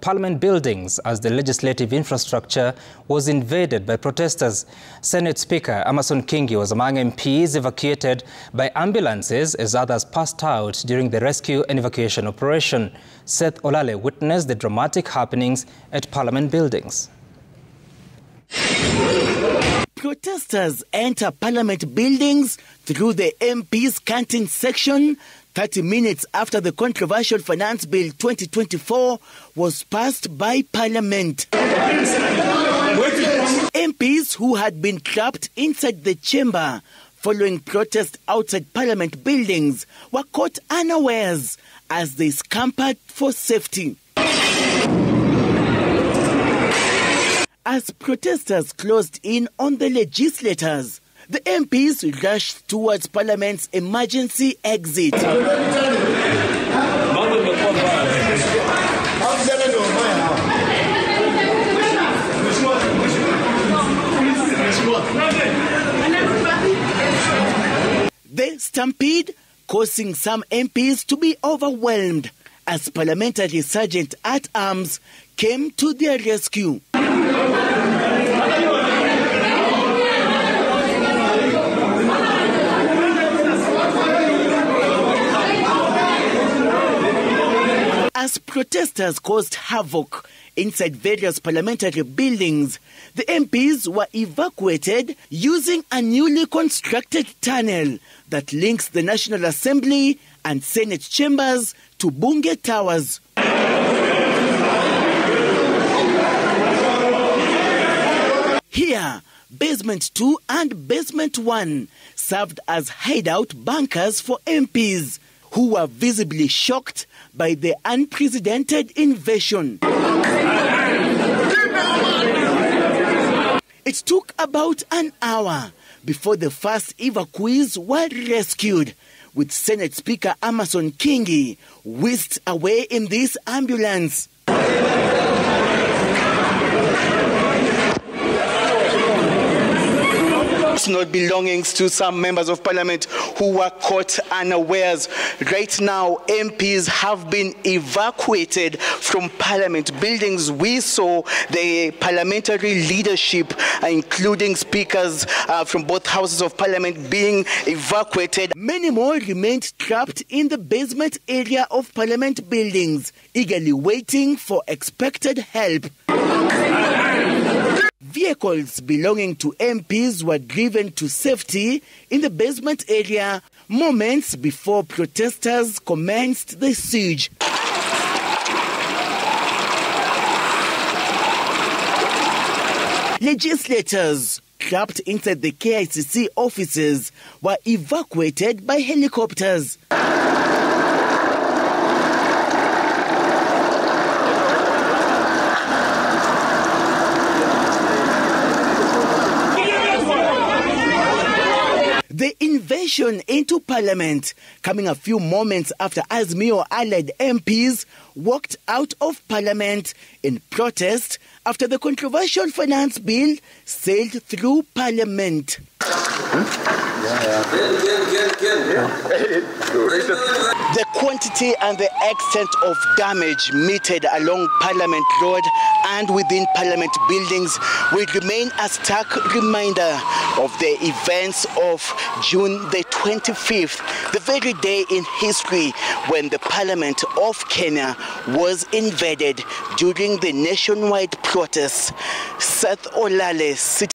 Parliament buildings as the legislative infrastructure was invaded by protesters. Senate Speaker Amason Kingi was among MPs evacuated by ambulances as others passed out during the rescue and evacuation operation. Seth Olale witnessed the dramatic happenings at Parliament buildings. Protesters enter Parliament buildings through the MP's canteen section 30 minutes after the controversial Finance Bill 2024 was passed by Parliament. MPs who had been trapped inside the chamber following protests outside Parliament buildings were caught unawares as they scampered for safety. As protesters closed in on the legislators, the MPs rushed towards Parliament's emergency exit. The stampede causing some MPs to be overwhelmed as Parliamentary Sergeant-at-Arms came to their rescue. As protesters caused havoc inside various parliamentary buildings, the MPs were evacuated using a newly constructed tunnel that links the National Assembly and Senate chambers to Bunge Towers. Here, Basement 2 and Basement 1 served as hideout bunkers for MPs who were visibly shocked by the unprecedented invasion. It took about an hour before the first evacuees were rescued, with Senate Speaker Amason Kingi whisked away in this ambulance. Personal belongings to some members of Parliament who were caught unawares. Right now, MPs have been evacuated from Parliament buildings. We saw the parliamentary leadership, including speakers from both houses of Parliament, being evacuated. Many more remained trapped in the basement area of Parliament buildings, eagerly waiting for expected help. Vehicles belonging to MPs were driven to safety in the basement area moments before protesters commenced the siege. Legislators trapped inside the KICC offices were evacuated by helicopters. The invasion into Parliament coming a few moments after Azimio-allied MPs walked out of Parliament in protest after the controversial Finance Bill sailed through Parliament. The quantity and the extent of damage meted along Parliament Road and within Parliament buildings will remain a stark reminder of the events of June the 25th, the very day in history when the Parliament of Kenya was invaded during the nationwide protests. Seth Olale,